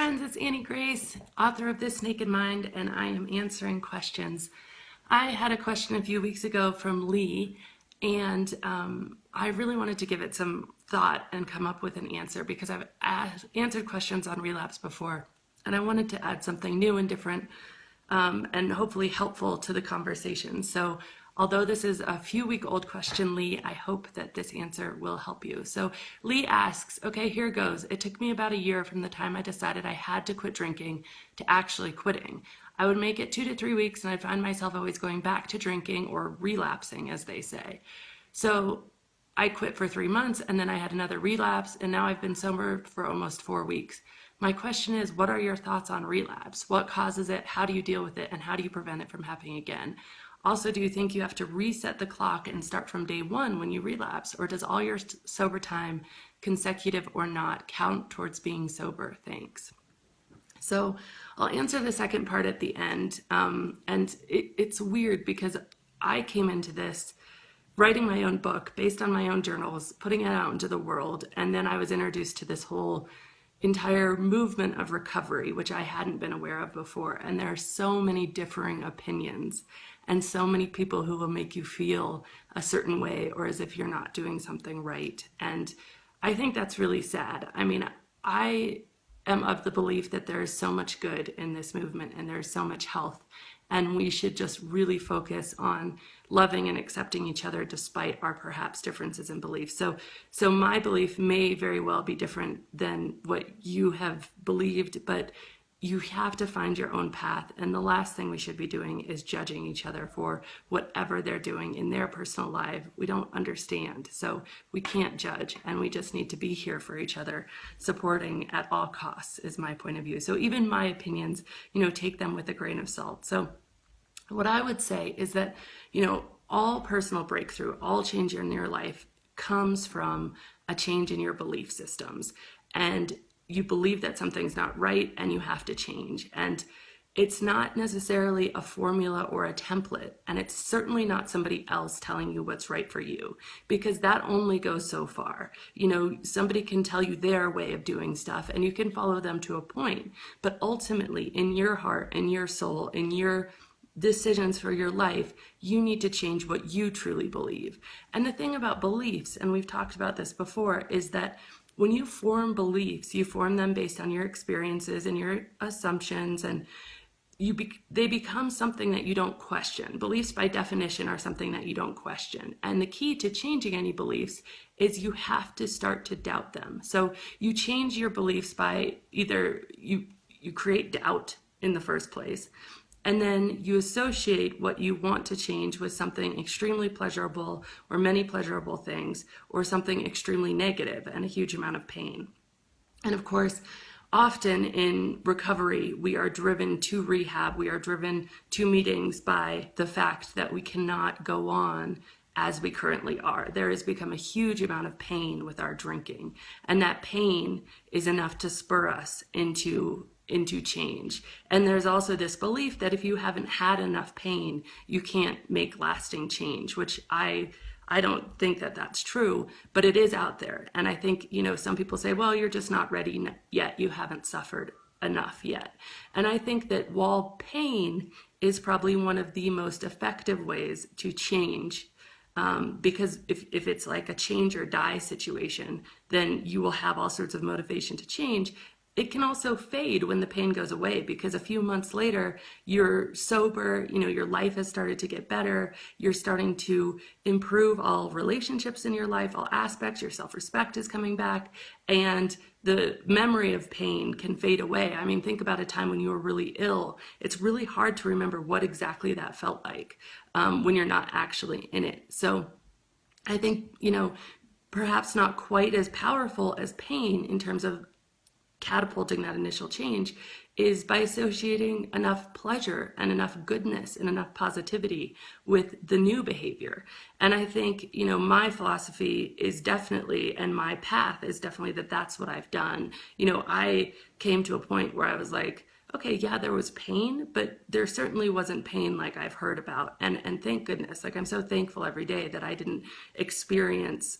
friends, it's Annie Grace, author of This Naked Mind, and I am answering questions. I had a question a few weeks ago from Lee, and I really wanted to give it some thought and come up with an answer because I've answered questions on relapse before, and I wanted to add something new and different and hopefully helpful to the conversation. So although this is a few-week-old question, Lee, I hope that this answer will help you. So Lee asks, okay, here goes. It took me about a year from the time I decided I had to quit drinking to actually quitting. I would make it 2 to 3 weeks and I'd find myself always going back to drinking or relapsing, as they say. So I quit for 3 months and then I had another relapse, and now I've been sober for almost 4 weeks. My question is, what are your thoughts on relapse? What causes it? How do you deal with it? And how do you prevent it from happening again? Also, do you think you have to reset the clock and start from day one when you relapse, or does all your sober time, consecutive or not, count towards being sober? Thanks. So I'll answer the second part at the end. And it's weird because I came into this writing my own book based on my own journals, putting it out into the world, and then I was introduced to this whole entire movement of recovery, which I hadn't been aware of before. And there are so many differing opinions and so many people who will make you feel a certain way or as if you're not doing something right. And I think that's really sad. I mean, I am of the belief that there is so much good in this movement and there's so much health, and we should just really focus on loving and accepting each other despite our perhaps differences in beliefs. So my belief may very well be different than what you have believed, but you have to find your own path. And the last thing we should be doing is judging each other for whatever they're doing in their personal life. We don't understand, so we can't judge, and we just need to be here for each other, supporting at all costs is my point of view. So even my opinions, take them with a grain of salt. So what I would say is that, all personal breakthrough, all change in your life comes from a change in your belief systems. And you believe that something's not right and you have to change. And it's not necessarily a formula or a template. And it's certainly not somebody else telling you what's right for you, because that only goes so far. Somebody can tell you their way of doing stuff and you can follow them to a point. But ultimately, in your heart, in your soul, in your decisions for your life, you need to change what you truly believe. And the thing about beliefs, and we've talked about this before, is that when you form beliefs, you form them based on your experiences and your assumptions, and they become something that you don't question. Beliefs by definition are something that you don't question. And the key to changing any beliefs is you have to start to doubt them. So you change your beliefs by either you create doubt in the first place, and then you associate what you want to change with something extremely pleasurable or many pleasurable things, or something extremely negative and a huge amount of pain. And of course, often in recovery, we are driven to rehab, we are driven to meetings by the fact that we cannot go on as we currently are. There has become a huge amount of pain with our drinking, and that pain is enough to spur us into change. And there's also this belief that if you haven't had enough pain, you can't make lasting change, which I don't think that that's true, but it is out there. And I think, some people say, well, you're just not ready yet. You haven't suffered enough yet. And I think that while pain is probably one of the most effective ways to change, because if it's like a change or die situation, then you will have all sorts of motivation to change. It can also fade when the pain goes away, because a few months later, you're sober, your life has started to get better, you're starting to improve all relationships in your life, all aspects, your self-respect is coming back, and the memory of pain can fade away. I mean, think about a time when you were really ill. It's really hard to remember what exactly that felt like when you're not actually in it. So I think, perhaps not quite as powerful as pain in terms of catapulting that initial change is by associating enough pleasure and enough goodness and enough positivity with the new behavior. And I think, my philosophy is definitely, and my path is definitely, that's what I've done. I came to a point where I was like, okay, yeah, there was pain, but there certainly wasn't pain like I've heard about. And thank goodness, like I'm so thankful every day that I didn't experience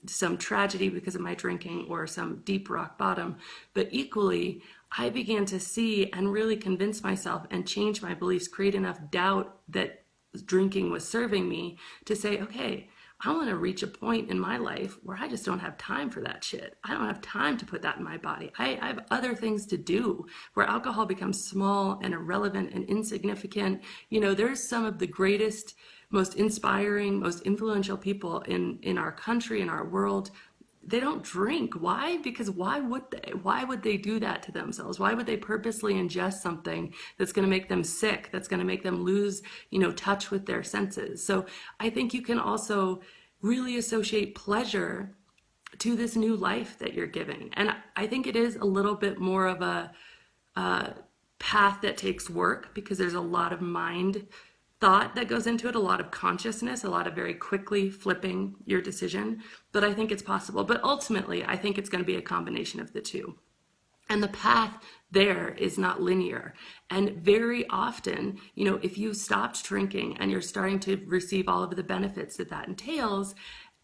some tragedy because of my drinking or some deep rock bottom. But equally, I began to see and really convince myself and change my beliefs, create enough doubt that drinking was serving me to say, okay, I want to reach a point in my life where I just don't have time for that shit. I don't have time to put that in my body. I have other things to do, where alcohol becomes small and irrelevant and insignificant. You know, there's some of the greatest, most inspiring, most influential people in our country, in our world. They don't drink. Why? Because why would they? Why would they do that to themselves? Why would they purposely ingest something that's going to make them sick, that's going to make them lose, touch with their senses? So I think you can also really associate pleasure to this new life that you're giving. And I think it is a little bit more of a path that takes work, because there's a lot of mind thought that goes into it, a lot of consciousness, a lot of very quickly flipping your decision. But I think it's possible. But ultimately, I think it's going to be a combination of the two. And the path there is not linear. And very often, if you stopped drinking and you're starting to receive all of the benefits that that entails,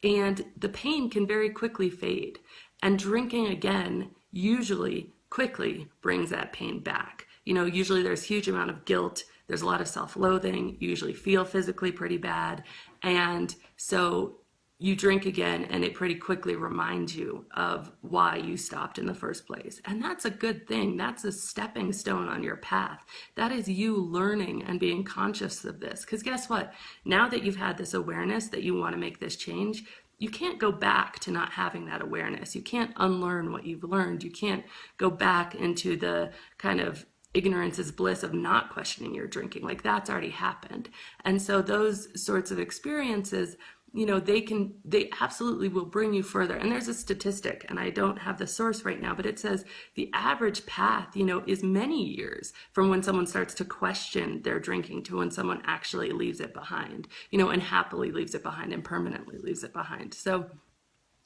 and the pain can very quickly fade. And drinking again usually quickly brings that pain back. Usually there's a huge amount of guilt. There's a lot of self-loathing. You usually feel physically pretty bad. And so you drink again, and it pretty quickly reminds you of why you stopped in the first place. And that's a good thing. That's a stepping stone on your path. That is you learning and being conscious of this. Because guess what? Now that you've had this awareness that you want to make this change, you can't go back to not having that awareness. You can't unlearn what you've learned. You can't go back into the kind of ignorance is bliss of not questioning your drinking. Like, that's already happened. And so those sorts of experiences, they absolutely will bring you further. And there's a statistic, and I don't have the source right now, but it says the average path, is many years from when someone starts to question their drinking to when someone actually leaves it behind, and happily leaves it behind and permanently leaves it behind. So,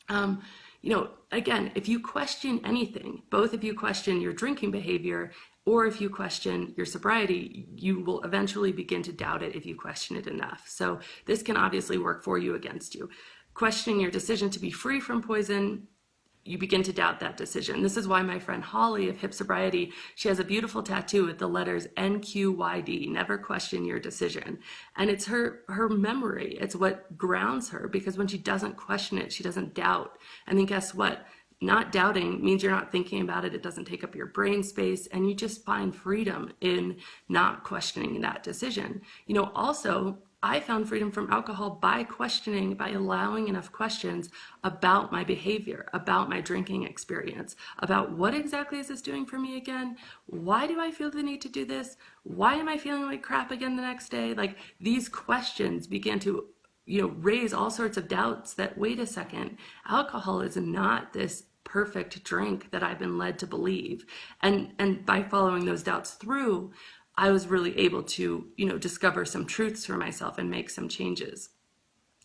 again, if you question anything, both if you question your drinking behavior or if you question your sobriety, you will eventually begin to doubt it if you question it enough. So this can obviously work for you, against you. Questioning your decision to be free from poison, you begin to doubt that decision. This is why my friend Holly of Hip Sobriety, she has a beautiful tattoo with the letters NQYD, never question your decision. And it's her memory. It's what grounds her, because when she doesn't question it, she doesn't doubt. And then guess what? Not doubting means you're not thinking about it. It doesn't take up your brain space, and you just find freedom in not questioning that decision. Also, I found freedom from alcohol by questioning, by allowing enough questions about my behavior, about my drinking experience, about what exactly is this doing for me again? Why do I feel the need to do this? Why am I feeling like crap again the next day? Like, these questions began to raise all sorts of doubts that, wait a second, alcohol is not this perfect drink that I've been led to believe. And by following those doubts through, I was really able to, discover some truths for myself and make some changes.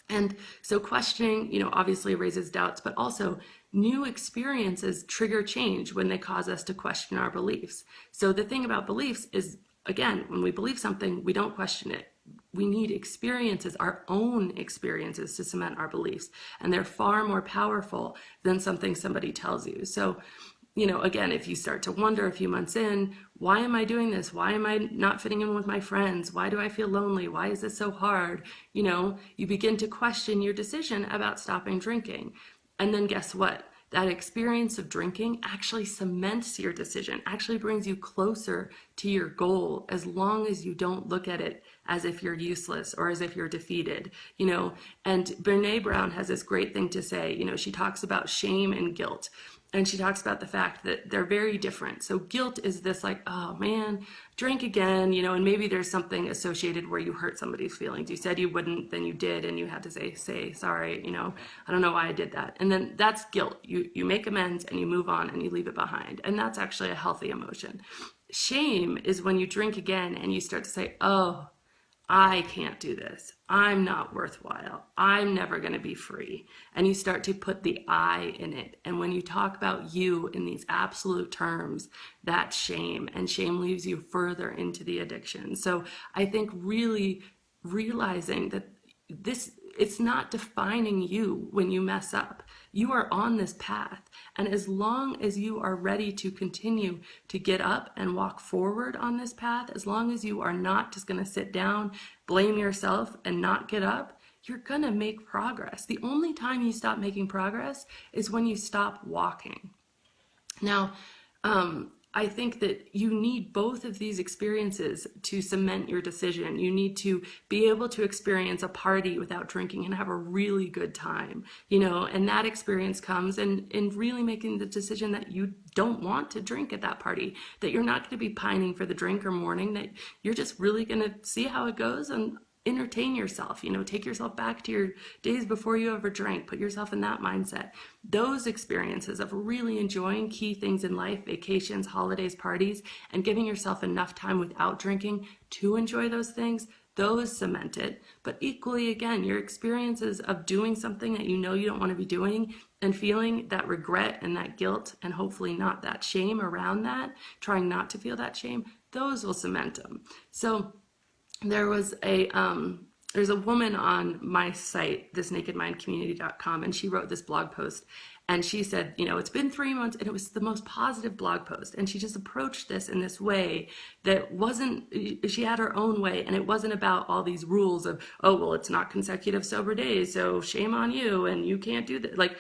And so questioning, obviously raises doubts, but also new experiences trigger change when they cause us to question our beliefs. So the thing about beliefs is, again, when we believe something, we don't question it. We need experiences, our own experiences, to cement our beliefs. And they're far more powerful than something somebody tells you. So, again, if you start to wonder a few months in, why am I doing this? Why am I not fitting in with my friends? Why do I feel lonely? Why is this so hard? You begin to question your decision about stopping drinking. And then guess what? That experience of drinking actually cements your decision, actually brings you closer to your goal, as long as you don't look at it as if you're useless or as if you're defeated, And Brene Brown has this great thing to say. She talks about shame and guilt. And she talks about the fact that they're very different. So guilt is this like, oh man, drink again, and maybe there's something associated where you hurt somebody's feelings. You said you wouldn't, then you did, and you had to say sorry, I don't know why I did that. And then that's guilt. You make amends and you move on and you leave it behind. And that's actually a healthy emotion. Shame is when you drink again and you start to say, oh, I can't do this. I'm not worthwhile. I'm never going to be free. And you start to put the I in it. And when you talk about you in these absolute terms, that's shame. And shame leaves you further into the addiction. So I think really realizing that it's not defining you when you mess up. You are on this path. And as long as you are ready to continue to get up and walk forward on this path, as long as you are not just going to sit down, blame yourself, and not get up, you're going to make progress. The only time you stop making progress is when you stop walking. Now, I think that you need both of these experiences to cement your decision. You need to be able to experience a party without drinking and have a really good time, and that experience comes in really making the decision that you don't want to drink at that party, that you're not going to be pining for the drink or morning, that you're just really going to see how it goes and entertain yourself, take yourself back to your days before you ever drank, put yourself in that mindset. Those experiences of really enjoying key things in life, vacations, holidays, parties, and giving yourself enough time without drinking to enjoy those things, those cement it. But equally, again, your experiences of doing something that you don't want to be doing and feeling that regret and that guilt and hopefully not that shame around that, trying not to feel that shame, those will cement them. So there's a woman on my site, thisnakedmindcommunity.com, and she wrote this blog post, and she said, it's been 3 months, and it was the most positive blog post, and she just approached this in this way that she had her own way, and it wasn't about all these rules of, oh, well, it's not consecutive sober days, so shame on you, and you can't do that. Like,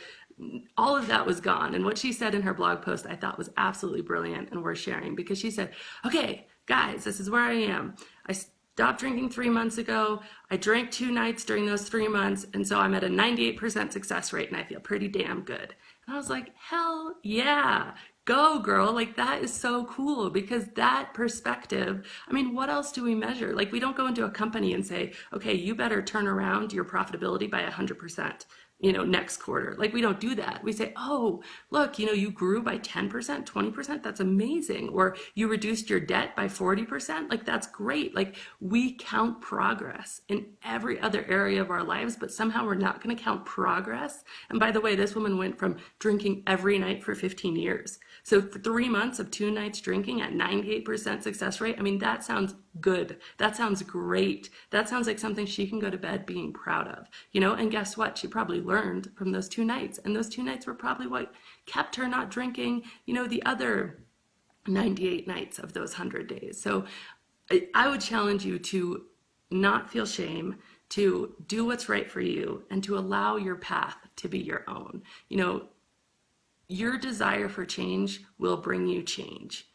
all of that was gone. And what she said in her blog post I thought was absolutely brilliant and worth sharing, because she said, okay, guys, this is where I am. I stopped drinking 3 months ago. I drank 2 nights during those 3 months, and so I'm at a 98% success rate, and I feel pretty damn good. And I was like, hell yeah, go girl. Like, that is so cool, because that perspective, I mean, what else do we measure? Like, we don't go into a company and say, okay, you better turn around your profitability by 100%. Next quarter. Like, we don't do that. We say, oh, look, you grew by 10%, 20%. That's amazing. Or you reduced your debt by 40%. Like, that's great. Like, we count progress in every other area of our lives, but somehow we're not going to count progress. And by the way, this woman went from drinking every night for 15 years. So for 3 months of 2 nights drinking at 98% success rate, I mean, that sounds good. That sounds great. That sounds like something she can go to bed being proud of, and guess what? She probably learned from those 2 nights, and those 2 nights were probably what kept her not drinking, the other 98 nights of those 100 days. So I would challenge you to not feel shame, to do what's right for you, and to allow your path to be your own. Your desire for change will bring you change.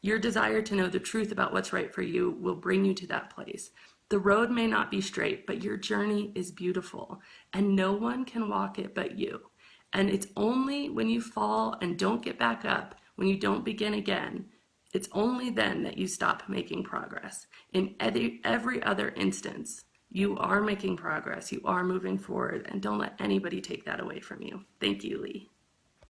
Your desire to know the truth about what's right for you will bring you to that place. The road may not be straight, but your journey is beautiful, and no one can walk it but you. And it's only when you fall and don't get back up, when you don't begin again, it's only then that you stop making progress. In every other instance, you are making progress, you are moving forward, and don't let anybody take that away from you. Thank you, Lee.